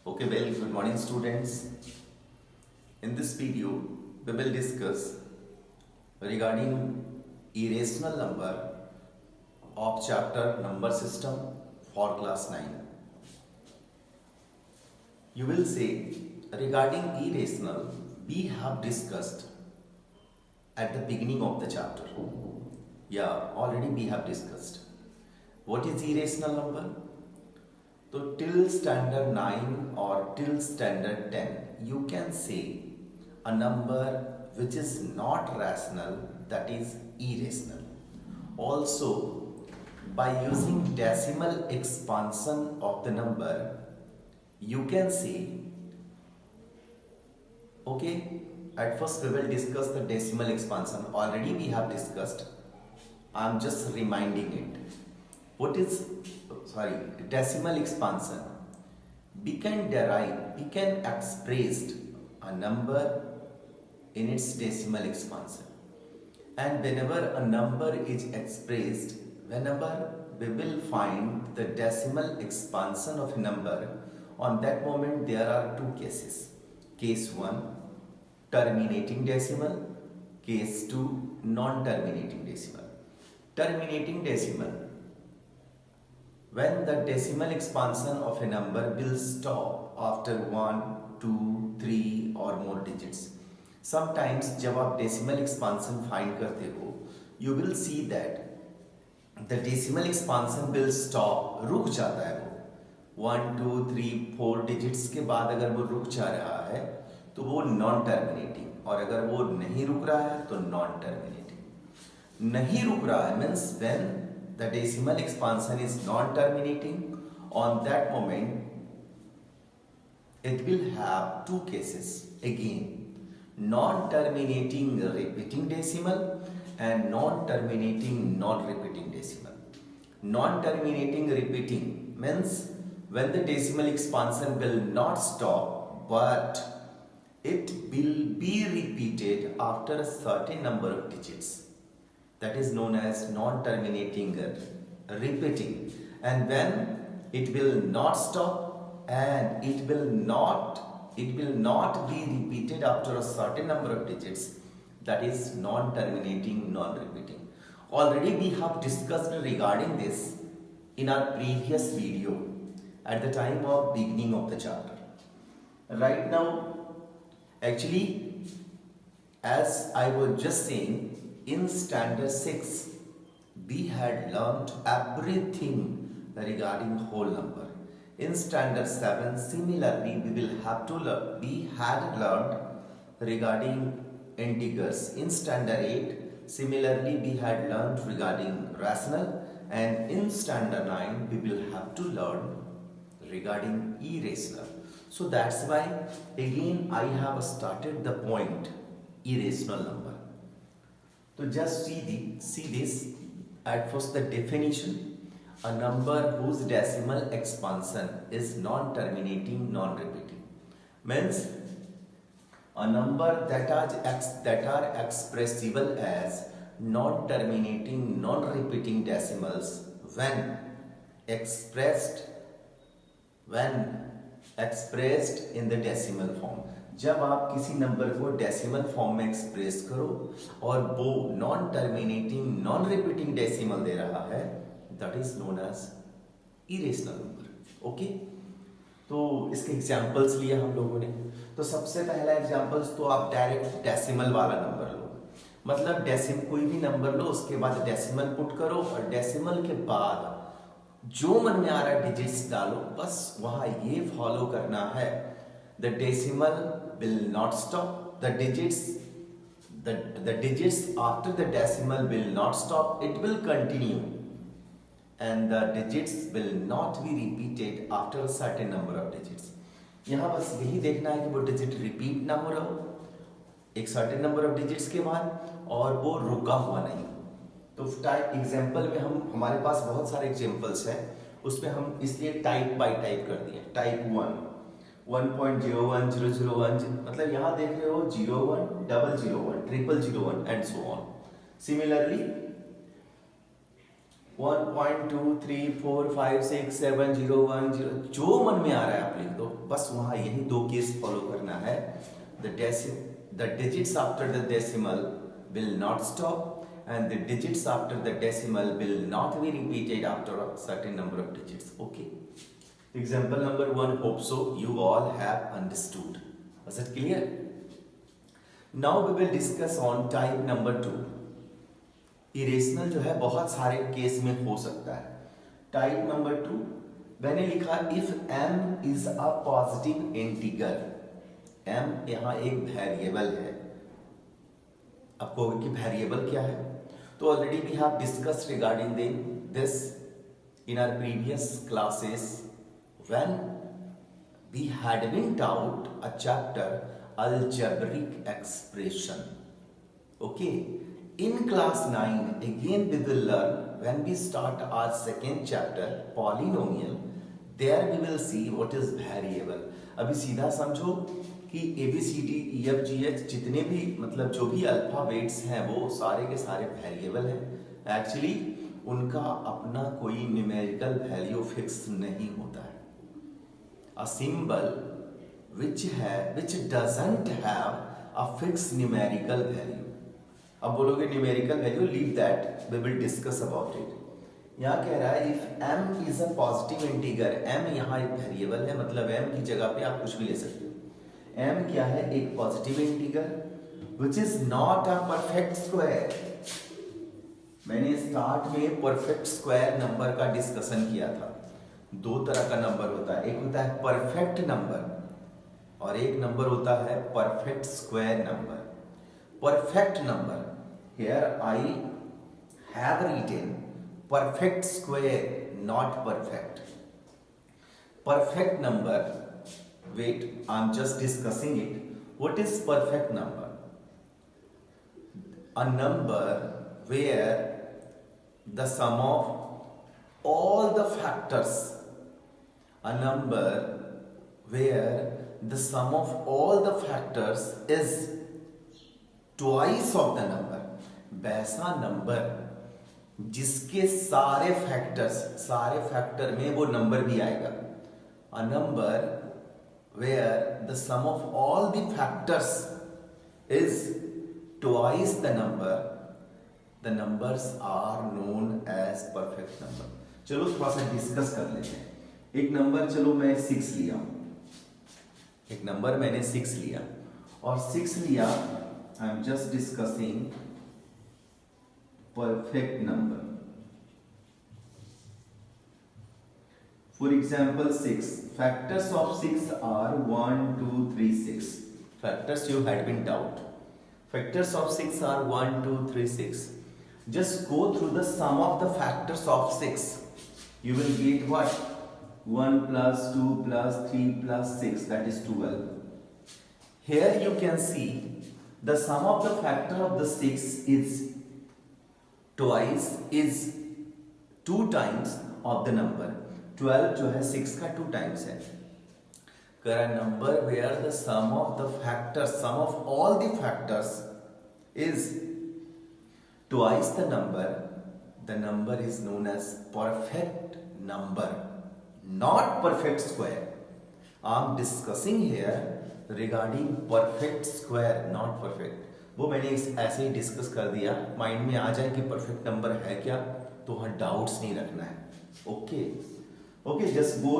Okay, well, good morning students. In this video, we will discuss regarding irrational number of chapter number system for class 9. You will say regarding irrational, we have discussed at the beginning of the chapter. Yeah, already we have discussed. What is irrational number? So till standard 9 or till standard 10, you can say a number which is not rational, that is irrational. Also, by using decimal expansion of the number, you can say, okay, at first we will discuss the decimal expansion. Already we have discussed. I am just reminding it. What is, decimal expansion? We can express a number in its decimal expansion. And whenever a number is expressed, whenever we will find the decimal expansion of a number, on that moment there are two cases. Case 1, terminating decimal. Case 2, non-terminating decimal. Terminating decimal. When the decimal expansion of a number will stop after 1, 2, 3 or more digits. Sometimes जब आप decimal expansion find करते हो, you will see that the decimal expansion will stop, रुक जाता है वो 1, 2, 3, 4 digits के बाद अगर वो रुक जा रहा है तो वो नॉन टर्मिनेटिंग, और अगर वो नहीं रुक रहा है तो नॉन टर्मिनेटिंग. नहीं रुक रहा है means when the decimal expansion is non-terminating, on that moment it will have two cases again: non-terminating repeating decimal and non-terminating non-repeating decimal. Non-terminating repeating means when the decimal expansion will not stop but it will be repeated after a certain number of digits. That is known as non-terminating repeating. And when it will not stop and it will not be repeated after a certain number of digits, that is non-terminating non-repeating. Already we have discussed regarding this in our previous video at the time of beginning of the chapter. Right now, actually, as I was just saying, in standard 6 we had learnt everything regarding whole number. In standard 7 similarly we had learnt regarding integers. In standard 8 similarly we had learnt regarding rational, and in standard 9 we will have to learn regarding irrational. So that's why again I have started the point irrational number. So just see this. At first the definition: a number whose decimal expansion is non-terminating non-repeating means a number that are expressible as non-terminating non-repeating decimals when expressed in the decimal form. जब आप किसी number को decimal form में express करो और वो non terminating non repeating decimal दे रहा है, that is known as irrational number. Okay, तो इसके एग्जांपल्स लिए हम लोगों ने. तो सबसे पहला एग्जांपल्स तो आप डायरेक्ट डेसिमल वाला नंबर लो. मतलब कोई भी नंबर लो, उसके बाद डेसिमल पुट करो और डेसिमल के बाद जो मन में आ रहा है डिजिट्स डालो. बस वहां ये फॉलो करना है: the decimal will not stop, the digits after the decimal will not stop, it will continue, and the digits will not be repeated after a certain number of digits. यहाँ बस यही देखना है कि वो डिजिट रिपीट ना हो रहा हो एक सर्टेन नंबर ऑफ डिजिट्स के बाद और वो रुका हुआ नहीं. तो टाइप एग्जाम्पल में हमारे पास बहुत सारे एग्जाम्पल्स हैं, उसमें हम इसलिए टाइप बाय टाइप कर दिए. टाइप 1 1.01001, मतलब यहाँ देख रहे हो 01, 001, 0001 एंड सो ऑन. सिमिलरली 1.234567010 जो मन में आ रहा है आप लिख दो, बस वहां यही दो केस फॉलो करना है. The digits after the decimal will not stop, and the digits after the decimal will not be repeated after a certain number of digits. Okay. Example number 1. Hope so you all have understood. Was it clear? Now we will discuss on type number 2. Irrational जो है बहुत सारे case में हो सकता है. Type number 2 मैंने लिखा if m is a positive integer. m यहाँ एक वेरिएबल है. अब कहोगे कि वेरिएबल क्या है, तो already we have discussed regarding this in our previous classes when we had been taught a chapter algebraic expression. Okay. In class 9 again we will learn, when we start our second chapter polynomial, there we will see what is variable. अभी सीधा समझो कि ABCD EFGH जितने भी मतलब जो भी alphabets हैं वो सारे के सारे वेरिएबल हैं. एक्चुअली उनका अपना कोई न्यूमेरिकल वैल्यू फिक्स नहीं होता है. A symbol which doesn't have a fixed numerical value. अब बोलोगे numerical value, leave that, we will discuss about it. यहाँ कह रहा है if m is a positive integer. m यहाँ एक वेरिएबल है, मतलब m की जगह पे आप कुछ भी ले सकते हो. m क्या है? एक positive integer which is not a perfect square. मैंने स्टार्ट में परफेक्ट स्क्वायर नंबर का डिस्कशन किया था. दो तरह का नंबर होता है, एक होता है परफेक्ट नंबर और एक नंबर होता है perfect square number. Perfect number, here I have written perfect square, not perfect. Perfect number, wait, I'm just discussing it. What is perfect number? A number where the sum of all the factors, a number where the sum of all the factors is twice of the number. वैसा number जिसके सारे factor में वो number भी आएगा. A number where the sum of all the factors is twice the number, the numbers are known as perfect number. चलो थोड़ा सा डिस्कस कर लेते हैं. एक नंबर चलो मैं 6 लिया, एक नंबर मैंने 6 लिया और 6 लिया. I am just discussing perfect number. For example, 6. Factors of 6 are 1, 2, 3, 6. Factors you had been taught. Factors of 6 are 1, 2, 3, 6. Just go through the sum of the factors of 6. You will get what? 1 plus 2 plus 3 plus 6, that is 12. Here you can see the sum of the factor of the 6 is twice, is 2 times of the number. 12 जो है 6 का 2 times है. A number where the sum of the factors, sum of all the factors is twice the number is known as perfect number, not perfect square. I am discussing here regarding perfect square, not perfect. वो मैंने ऐसे ही discuss कर दिया, mind में आ जाए कि perfect number है क्या, तो वहां डाउट्स नहीं रखना है. Okay, just go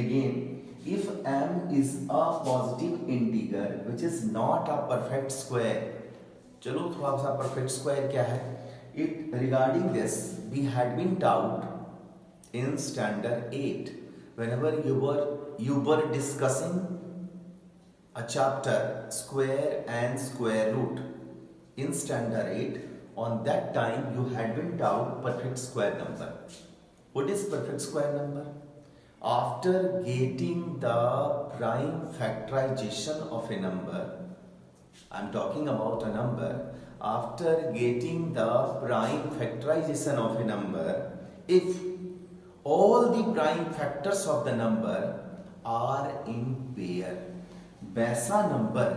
again. If m is a positive integer which is not a perfect square. चलो थोड़ा सा परफेक्ट स्क्वायर क्या है. It regarding this we had been taught in standard 8 whenever you were discussing a chapter square and square root in standard 8. On that time you had been taught perfect square number. What is perfect square number? After getting the prime factorization of a number, I am talking about a number, after getting the prime factorization of a number, if all the prime factors of the number are in pair, वैसा number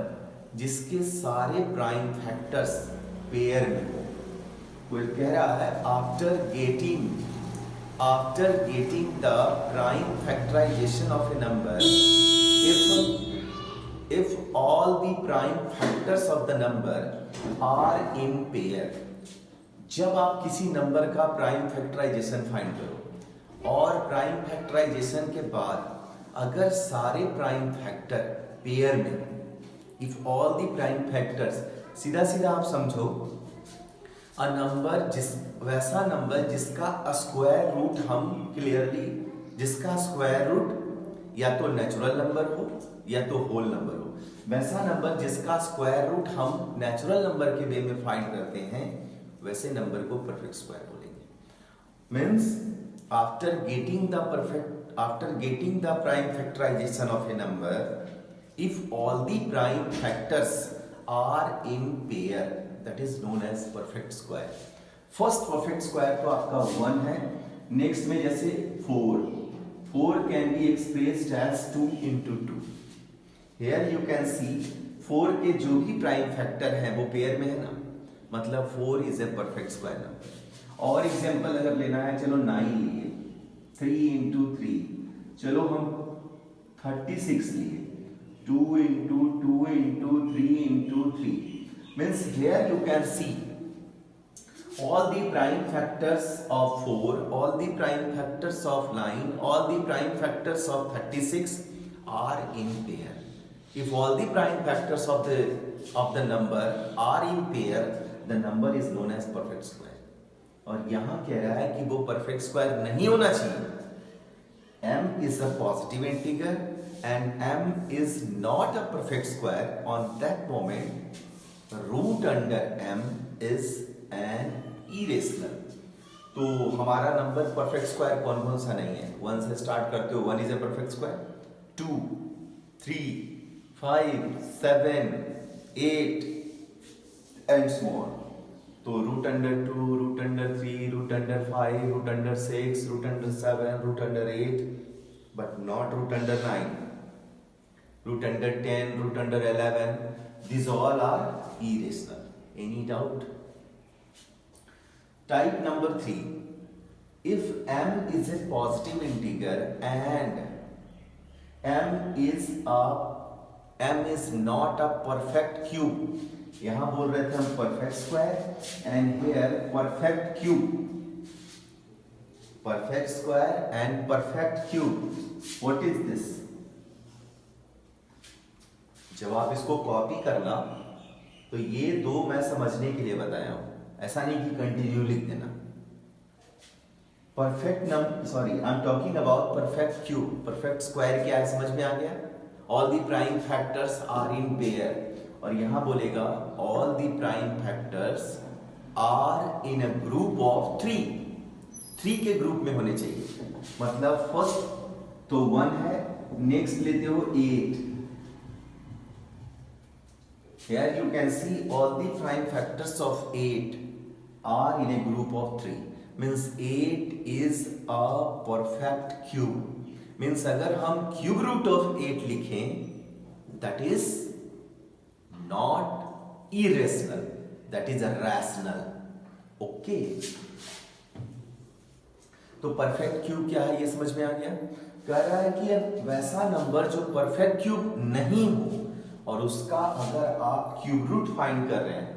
जिसके सारे prime factors pair में हो, कोई कह रहा है after getting the prime factorization of a number, if all the prime factors of the number are in pair, जब आप किसी नंबर का प्राइम फैक्टराइजेशन फाइंड करो और प्राइम फैक्टराइजेशन के बाद अगर सारे प्राइम फैक्टर पेयर में, if all the prime factors, सीधा सीधा आप समझो अ नंबर, वैसा नंबर जिसका स्क्वायर रूट हम क्लियरली, जिसका स्क्वायर रूट या तो नेचुरल नंबर हो या तो होल नंबर हो, वैसा नंबर जिसका स्क्वायर रूट हम नेचुरल नंबर के वे में फाइंड करते हैं, वैसे नंबर को परफेक्ट स्क्वायर बोलेंगे। Means after getting the prime factorization of a number, if all the prime factors are in pair, that is known as perfect square. First perfect square तो आपका 1 है। Next में जैसे 4 can be expressed as 2 into 2. Here you can see 4 के जो भी prime factor हैं वो पेयर में है ना, मतलब 4 is a perfect square number। और एग्जांपल अगर लेना है, चलो 9 लिए, 3 into 3, चलो हम 36 लिए, 2 into 2 into 3 into 3। Means here you can see all the prime factors of 4, all the prime factors of 9, all the prime factors of 36 are in pair. If all the prime factors of the number are in pair, the number is known as perfect square। और यहाँ कह रहा है कि वो perfect square नहीं होना चाहिए। m is a positive integer and m is not a perfect square। On that moment, root under m is an irrational. तो हमारा नंबर परफेक्ट स्क्वायर कौन कौन सा नहीं है? 1 से स्टार्ट करते हो, 1 is a perfect square, 2, 3, 5, 7, 8 and so on. तो root under 2, root under 3, root under 5, root under 6, root under 7, root under 8, but not root under 9, root under 10, root under 11, these all are irrational। Any doubt? Type number 3, if m is a positive integer and m is not a perfect cube, यहां बोल रहे थे हम perfect square and here perfect cube, perfect square and perfect cube, what is this? जब आप इसको copy करना तो ये दो मैं समझने के लिए बताया हूं, ऐसा नहीं कि कंटिन्यू लिख देना। Perfect number, sorry I am talking about perfect cube. Perfect square क्या है समझ में आ गया? All the prime factors are in pair, और यहां बोलेगा all the prime factors are in a group of 3 के ग्रुप में होने चाहिए। मतलब फर्स्ट तो 1 है, नेक्स्ट लेते हो 8। Here you can see all the prime factors of 8 are in a group of 3। Means 8 is a perfect cube। Means अगर हम cube root of 8 लिखें, that is not irrational, that is a rational। Okay। तो perfect cube क्या है ये समझ में आ गया। कह रहा है कि वैसा नंबर जो परफेक्ट क्यूब नहीं हो और उसका अगर आप क्यूब रूट फाइंड कर रहे हैं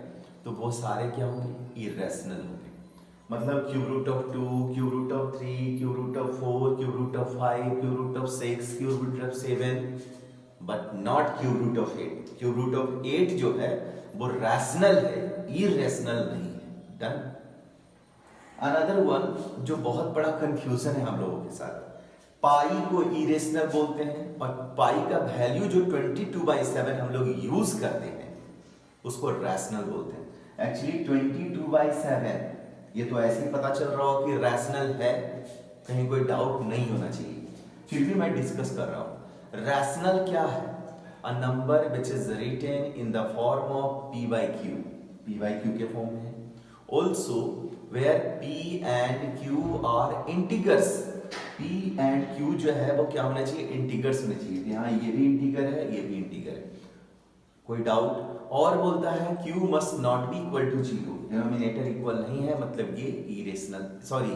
तो वो सारे क्या होंगे? इरेशनल होंगे। मतलब cube root of 2, cube root of 3, cube root of 4, cube root of 5, cube root of 6, cube root of 7, but not cube root of 8। Cube root of 8 जो है वो रैशनल है, इरेशनल नहीं है। डन। अनदर वन जो बहुत बड़ा confusion है हम लोगों के साथ, पाई को इरेशनल बोलते हैं और पाई का वैल्यू जो 22/7 हम लोग यूज करते हैं उसको रैशनल बोलते हैं। एक्चुअली 22/7 ये तो ऐसे ही पता चल रहा हो कि रैशनल है, कहीं कोई डाउट नहीं होना चाहिए, फिर भी मैं डिस्कस कर रहा हूं। रैशनल क्या है? A number which is written in the form of p/q के फॉर्म में है। Also where p and q are integers. p and q जो है वो क्या होना चाहिए? इंटीगर्स होने चाहिए। यहाँ ये भी इंटीगर है, ये भी इंटीगर है, कोई डाउट? और बोलता है q must not be equal to 0। Denominator equal नहीं है मतलब ये इरेशनल, सॉरी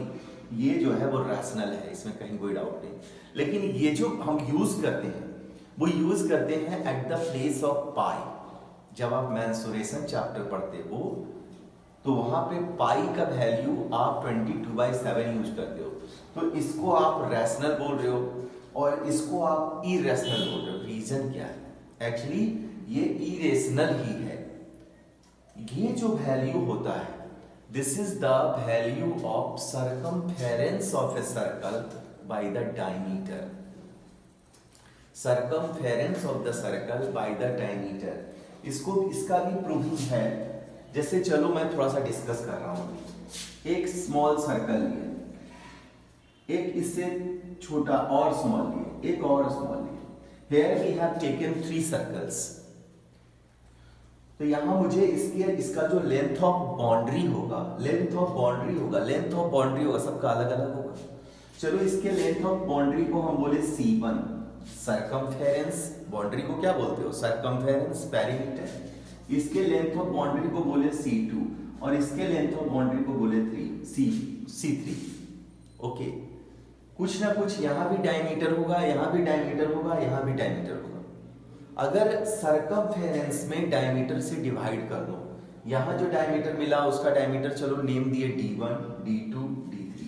ये जो है वो रैशनल है, इसमें कहीं कोई डाउट नहीं। लेकिन ये जो हम यूज करते हैं वो यूज करते हैं एट द प्लेस ऑफ पाई। जब आप मेंसुरेशन चैप्टर पढ़ते हो तो वहां पे पाई का वैल्यू आप 22/7 यूज करते हो, तो इसको आप रैशनल बोल रहे हो और इसको आप इरेशनल बोल रहे हो। रीजन क्या है? एक्चुअली ये इरेशनल ही है। ये जो वैल्यू होता है this is the value of circumference of a circle by the diameter. Circumference of the circle by the diameter, इसको इसका भी प्रूविंग है। जैसे चलो मैं थोड़ा सा डिस्कस कर रहा हूं। एक स्मॉल सर्कल लिए, एक इससे छोटा और स्मॉल लिए, एक और स्मॉल लिए। Here we have taken 3 circles। तो यहां मुझे इसका जो लेंथ ऑफ बाउंड्री होगा, सबका अलग अलग होगा। चलो इसके लेंथ ऑफ बाउंड्री को हम बोले C1, सर्कमफेरेंस बाउंड्री को क्या बोलते हो? Circumference perimeter. इसके लेंथ ऑफ बाउंड्री को बोले C2 और इसके लेंथ ऑफ बाउंड्री को बोले C3। ओके, कुछ ना कुछ यहां भी डायमीटर होगा, यहां भी डायमीटर होगा, यहां भी डायमीटर होगा। अगर सर्कमफेरेंस में डायमीटर से डिवाइड कर दो, यहां जो डायमीटर मिला उसका डायमीटर चलो नेम दिए D1, D2, D3।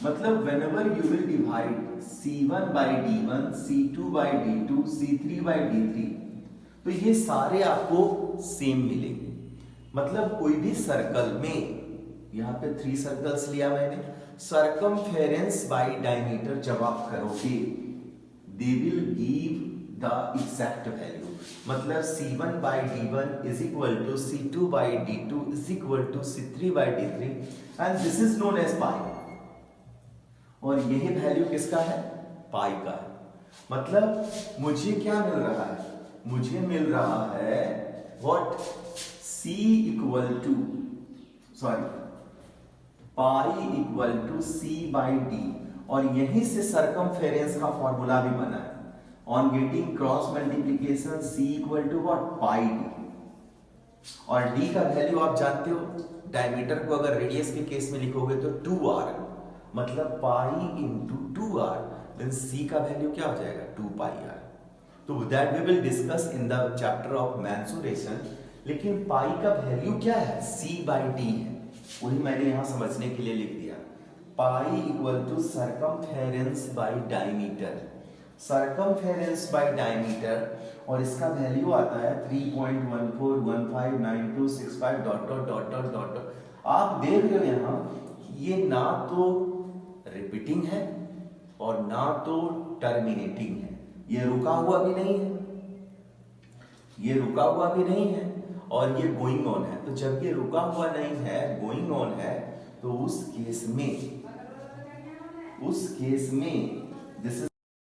मतलब whenever you will divide C1 by D1, C2 by D2, C3 by D3, तो ये सारे आपको सेम मिलेंगे। मतलब कोई भी सर्कल में, यहां पे 3 सर्कल्स लिया मैंने, सर्कमफेरेंस बाय डायमीटर जब आप करोगे they will give the exact value. मतलब C1 by D1 is equal to C2 by D2 is equal to C3 by D3 and this is known as pi। और यही value किसका है? पाई का है। मतलब मुझे क्या मिल रहा है? मुझे मिल रहा है what? C equal to pi equal to C by D। और यहीं से सर्कमफेरेंस का फॉर्मूला भी बना है। On getting cross multiplication C equal to what? Pi D। और D का वैल्यू आप जानते हो, डायमीटर को अगर रेडियस के केस में लिखोगे तो 2r, मतलब pi into 2r, then C का वैल्यू क्या हो जाएगा? 2πr। तो that we will discuss in the chapter of mensuration. लेकिन पाई का वैल्यू क्या है? C by D है, वही मैंने यहां समझने के लिए लिख दिया। Pi equal to circumference by diameter, circumference by diameter, और इसका वैल्यू आता है 3.14159265 dot dot dot dot dot. आप देख रहे हो यहां ये ना तो रिपीटिंग है और ना तो टर्मिनेटिंग है, ये रुका हुआ भी नहीं है, ये रुका हुआ भी नहीं है और ये गोइंग ऑन है। तो जब ये रुका हुआ नहीं है, गोइंग ऑन है, तो उस केस में दिस इज